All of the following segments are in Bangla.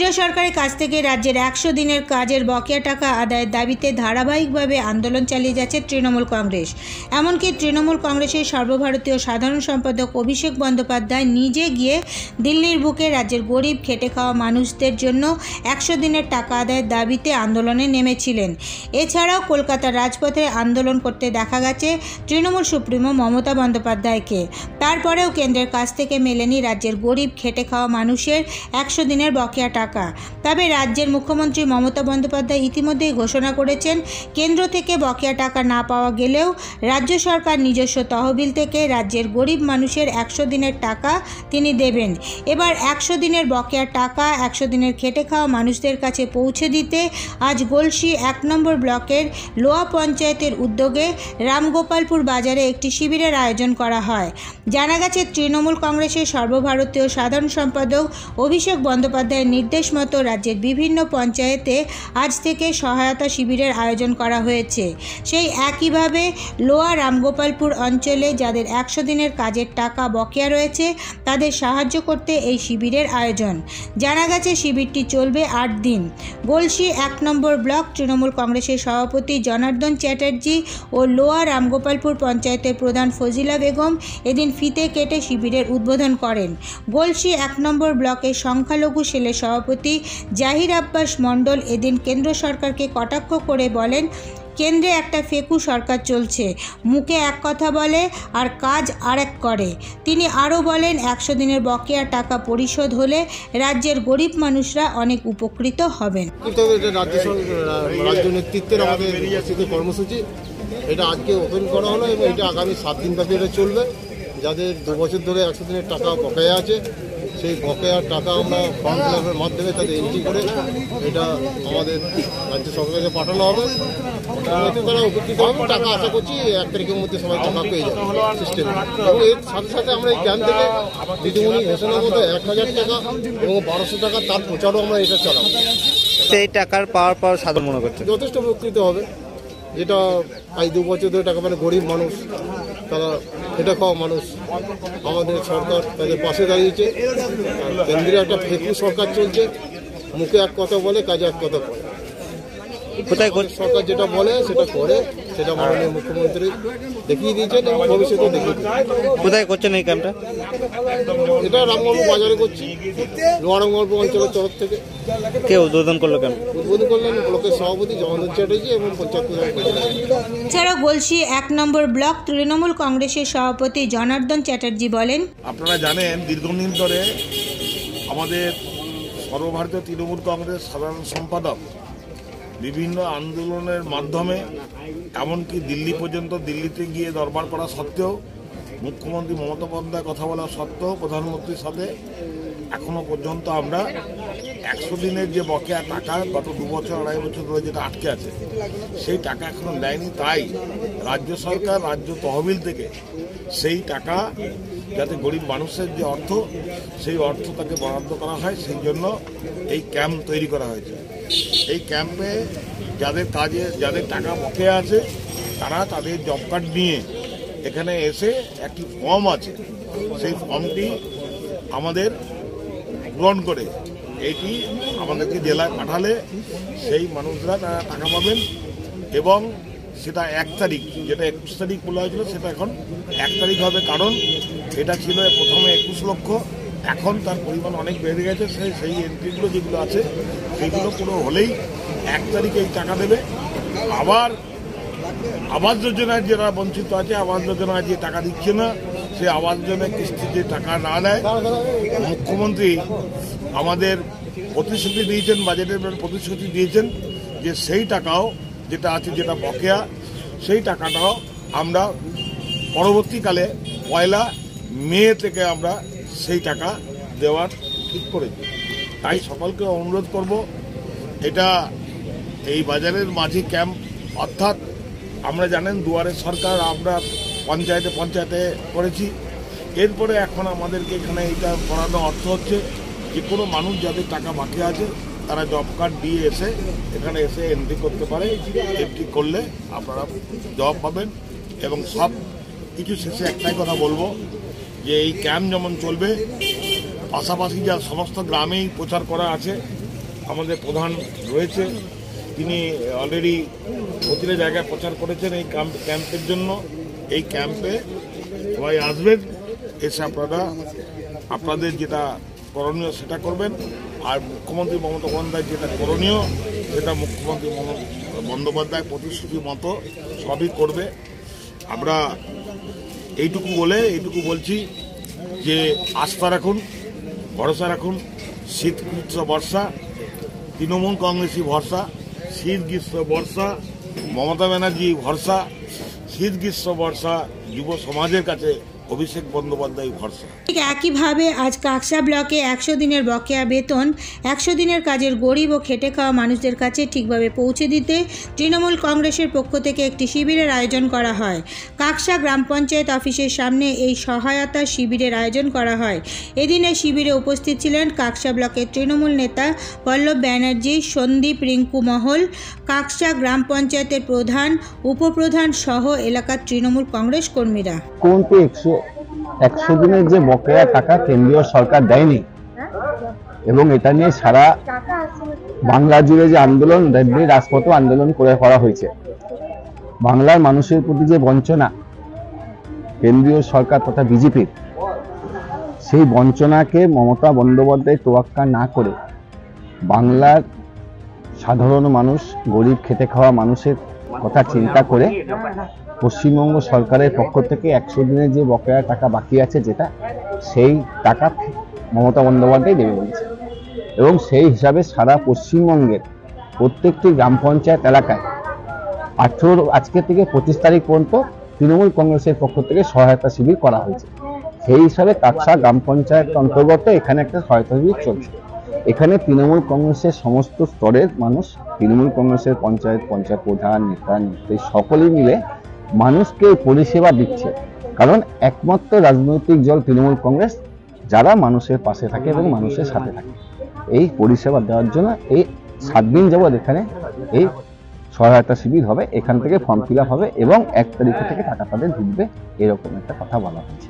কেন্দ্রীয় সরকারের কাছ থেকে রাজ্যের 100 দিনের কাজের বকেয়া টাকা আদায়ের দাবিতে ধারাবাহিকভাবে আন্দোলন চালিয়ে যাচ্ছে তৃণমূল কংগ্রেস। এমনকি তৃণমূল কংগ্রেসের সর্বভারতীয় সাধারণ সম্পাদক অভিষেক বন্দ্যোপাধ্যায় নিজে গিয়ে দিল্লির বুকে রাজ্যের গরিব খেটে খাওয়া মানুষদের জন্য 100 দিনের টাকা আদায়ের দাবিতে আন্দোলনে নেমেছিলেন। এছাড়াও কলকাতার রাজপথে আন্দোলন করতে দেখা গেছে তৃণমূল সুপ্রিমো মমতা বন্দ্যোপাধ্যায়কে। তারপরেও কেন্দ্রের কাছ থেকে মেলেনি রাজ্যের গরিব খেটে খাওয়া মানুষের 100 দিনের বকেয়া টাকা। তবে রাজ্যের মুখ্যমন্ত্রী মমতা বন্দ্যোপাধ্যায় ইতিমধ্যেই ঘোষণা করেছেন, কেন্দ্র থেকে বকেয়া টাকা না পাওয়া গেলেও রাজ্য সরকার নিজস্ব তহবিল থেকে রাজ্যের গরিব মানুষের 100 দিনের টাকা তিনি দেবেন। এবার 100 দিনের বকেয়া টাকা 100 দিনের খেটে খাওয়া মানুষদের কাছে পৌঁছে দিতে আজ গলসি 1 নম্বর ব্লকের লোয়া পঞ্চায়েতের উদ্যোগে রামগোপালপুর বাজারে একটি শিবিরের আয়োজন করা হয়। জানা গেছে, তৃণমূল কংগ্রেসের সর্বভারতীয় সাধারণ সম্পাদক অভিষেক বন্দ্যোপাধ্যায়ের নির্দেশ মতো রাজ্যের বিভিন্ন পঞ্চায়েতে আজ থেকে সহায়তা শিবিরের আয়োজন করা হয়েছে। সেই একইভাবে লোয়া রামগোপালপুর অঞ্চলে যাদের 100 দিনের কাজের টাকা বকেয়া রয়েছে তাদের সাহায্য করতে এই শিবিরের আয়োজন। জানা গেছে, শিবিরটি চলবে 8 দিন। গলসি 1 নম্বর ব্লক তৃণমূল কংগ্রেসের সভাপতি জনার্দন চ্যাটার্জি ও লোয়া রামগোপালপুর পঞ্চায়েতের প্রধান ফজিলা বেগম এদিন ফিতে কেটে শিবিরের উদ্বোধন করেন। গলসি 1 নম্বর ব্লকের সংখ্যালঘু সেলের সভাপতি জাহির আব্বাস মণ্ডল এদিন কেন্দ্র সরকারকে কটাক্ষ করে বলেন, কেন্দ্রে একটা ফেকু সরকার চলছে, মুখে এক কথা বলে আর কাজ আরেক করে। তিনি আরও বলেন, 100 দিনের বকেয়া টাকা পরিশোধ হলে রাজ্যের গরিব মানুষরা অনেক উপকৃত হবেন। রাজ্য নেতৃত্বের আমাদের কর্মসূচি এটা আজকে ওপেন করা হলো এবং এটা আগামী 7 দিন ব্যাপী এটা চলবে। যাদের 2 বছর ধরে 100 দিনের টাকা বকেয়া আছে, সেই বকেয়ার টাকা আমরা ফর্ম ফিল আপের মাধ্যমে তাদের এন্ট্রি করে এটা আমাদের রাজ্য সরকারকে পাঠানো হবে। এতে তারা উপকৃত হবে। টাকা আশা করছি 1 তারিখের মধ্যে সবাই টাকা পেয়ে যাবে সিস্টেমে। এবং এর সাথে সাথে আমরা এই ক্যাম্প থেকে দিদিমণি ঘোষণার মতো 1000 টাকা এবং 1200 টাকা তার প্রচারও আমরা এটা চালাবো। সেই টাকার পাওয়ার পর সাধারণ মনে করছে যথেষ্ট উপকৃত হবে। যেটা আজ 2 বছর ধরে টাকা মানে গরিব মানুষ, তারা খেটে খাওয়া মানুষ, আমাদের সরকার তাদের পাশে দাঁড়িয়েছে। আর কেন্দ্রীয় একটা ফেকু সরকার চলছে, মুখে এক কথা বলে কাজে এক কথা বলে। কোথায় সরকার যেটা বলে সেটা করে, সেটা মাননীয় মুখ্যমন্ত্রী দেখিয়ে দিয়েছেন এবং ভবিষ্যতেও দেখিয়ে দিচ্ছেন। কোথায় করছেন এই ক্যাম্পটা? এটা রামগোপালপুর বাজারে করছি, লোয়া রামগোপালপুর অঞ্চলের তরফ থেকে। কে উদ্বোধন করলো ক্যাম্প? উদ্বোধন করলেন ব্লকের সভাপতি জনার্দন চ্যাটার্জি এবং পঞ্চায়েত। এছাড়া গলসি 1 নম্বর ব্লক তৃণমূল কংগ্রেসের সভাপতি জনার্দন চ্যাটার্জি বলেন, আপনারা জানেন, দীর্ঘদিন ধরে আমাদের সর্বভারতীয় তৃণমূল কংগ্রেস সাধারণ সম্পাদক বিভিন্ন আন্দোলনের মাধ্যমে এমনকি দিল্লি পর্যন্ত দিল্লিতে গিয়ে দরবার করা সত্ত্বেও, মুখ্যমন্ত্রী মমতা বন্দ্যোপাধ্যায় কথা বলা সত্ত্বেও প্রধানমন্ত্রীর সাথে এখনও পর্যন্ত আমরা 100 দিনের যে বকেয়া টাকা গত 2 বছর 2.5 বছর ধরে যেটা আটকে আছে সেই টাকা এখনও দেয়নি। তাই রাজ্য সরকার রাজ্য তহবিল থেকে সেই টাকা যাতে গরিব মানুষের যে অর্থ, সেই অর্থ তাকে বরাদ্দ করা হয়, সেই জন্য এই ক্যাম্প তৈরি করা হয়েছে। এই ক্যাম্পে যাদের টাকা বকেয়া আছে তারা তাদের জব কার্ড নিয়ে এখানে এসে একটি ফর্ম আছে, সেই ফর্মটি আমাদের গ্রহণ করে এটি আমাদেরকে জেলায় পাঠালে সেই মানুষরা তারা টাকা পাবেন। এবং সেটা 1 তারিখ, যেটা 21 তারিখ বলা হয়েছিল সেটা এখন 1 তারিখ হবে। কারণ এটা ছিল প্রথমে 21 লক্ষ, এখন তার পরিমাণ অনেক বেড়ে গেছে। সেই এন্ট্রিগুলো যেগুলো আছে সেইগুলো পুরো হলেই 1 তারিখে এই টাকা দেবে। আবার আবাস যোজনায় যারা বঞ্চিত আছে, আবাস যোজনায় যে টাকা দিচ্ছে না, সেই আবাস যোজনায় কিস্তির যে টাকা না দেয়, মুখ্যমন্ত্রী আমাদের প্রতিশ্রুতি দিয়েছেন, বাজেটের প্রতিশ্রুতি দিয়েছেন যে সেই টাকাও যেটা আছে, যেটা বকেয়া, সেই টাকাটাও আমরা পরবর্তীকালে 1 মে থেকে আমরা সেই টাকা দেওয়ার ঠিক করেছি। তাই সকলকে অনুরোধ করব, এটা এই বাজারের মাঝি ক্যাম্প, অর্থাৎ আমরা জানেন দুয়ারে সরকার আমরা পঞ্চায়েতে পঞ্চায়েতে করেছি। এরপরে এখন আমাদেরকে এখানে এটা করানো অর্থ হচ্ছে যে কোনো মানুষ যাদের টাকা বাকি আছে তারা জব কার্ড দিয়ে এসে এখানে এসে এন্ট্রি করতে পারে। এন্ট্রি করলে আপনারা জব পাবেন। এবং সব কিছু শেষে একটাই কথা বলবো যে এই ক্যাম্প যেমন চলবে, পাশাপাশি যা সমস্ত গ্রামেই প্রচার করা আছে আমাদের প্রধান রয়েছে, তিনি অলরেডি প্রতিটা জায়গায় প্রচার করেছেন এই ক্যাম্পের জন্য। এই ক্যাম্পে সবাই আসবেন, এসে আপনাদের যেটা করণীয় সেটা করবেন। আর মুখ্যমন্ত্রী মমতা বন্দ্যোপাধ্যায় যেটা করণীয় সেটা মুখ্যমন্ত্রী বন্দ্যোপাধ্যায় প্রতিশ্রুতি মতো সবই করবে। আমরা এইটুকু বলছি যে আস্থা রাখুন, ভরসা রাখুন। শীত গ্রীষ্ম বর্ষা, তৃণমূল কংগ্রেসই ভরসা। শীত গ্রীষ্ম বর্ষা, মমতা ব্যানার্জি ভরসা। শীত গ্রীষ্ম বর্ষা যুব সমাজের কাছে অভিষেক বন্দ্যোপাধ্যায় ভরসা। ঠিক একইভাবে আজ কাকসা ব্লকে 100 দিনের বকেয়া বেতন 100 দিনের কাজের গরিব ও খেটে খাওয়া মানুষদের কাছে ঠিকভাবে পৌঁছে দিতে তৃণমূল কংগ্রেসের পক্ষ থেকে একটি শিবিরের আয়োজন করা হয়। কাকসা গ্রাম পঞ্চায়েত অফিসের সামনে এই সহায়তা শিবিরের আয়োজন করা হয়। এদিনে শিবিরে উপস্থিত ছিলেন কাকসা ব্লকের তৃণমূল নেতা পল্লব ব্যানার্জি, সন্দীপ, রিঙ্কু মহল, কাকসা গ্রাম পঞ্চায়েতের প্রধান, উপপ্রধান সহ এলাকার তৃণমূল কংগ্রেস কর্মীরা। 100 দিনের যে বকেয়া টাকা কেন্দ্রীয় সরকার দেয়নি এবং এটা নিয়ে সারা বাংলা জুড়ে যে আন্দোলন, রাজপথ আন্দোলন করা হয়েছে। বাংলার মানুষের প্রতি যে বঞ্চনা কেন্দ্রীয় সরকার তথা বিজেপির, সেই বঞ্চনাকে মমতা বন্দ্যোপাধ্যায় তোয়াক্কা না করে বাংলার সাধারণ মানুষ, গরিব খেটে খাওয়া মানুষের কথা চিন্তা করে পশ্চিমবঙ্গ সরকারের পক্ষ থেকে 100 দিনের যে বকেয়া টাকা বাকি আছে, যেটা সেই টাকা মমতা বন্দ্যোপাধ্যায় দেবে বলেছে এবং সেই হিসাবে সারা পশ্চিমবঙ্গের প্রত্যেকটি গ্রাম পঞ্চায়েত এলাকায় আজকে থেকে 25 তারিখ পর্যন্ত তৃণমূল কংগ্রেসের পক্ষ থেকে সহায়তা শিবির করা হয়েছে। সেই হিসাবে কাকসা গ্রাম পঞ্চায়েত অন্তর্গত এখানে একটা সহায়তা শিবির চলছে। এখানে তৃণমূল কংগ্রেসের সমস্ত স্তরের মানুষ, তৃণমূল কংগ্রেসের পঞ্চায়েত প্রধান, নেতা নেত্রী সকলেই মিলে মানুষকে পরিষেবা দিচ্ছে। কারণ একমাত্র রাজনৈতিক দল তৃণমূল কংগ্রেস যারা মানুষের পাশে থাকে এবং মানুষের সাথে থাকে। এই পরিষেবা দেওয়ার জন্য এই 7 দিন যাবৎ এখানে এই সহায়তা শিবির হবে। এখান থেকে ফর্ম ফিল আপ হবে এবং 1 তারিখ থেকে টাকা তাদের ঢুকবে, এরকম একটা কথা বলা হয়েছে।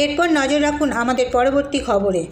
এরপর নজর রাখুন আমাদের পরবর্তী খবরে।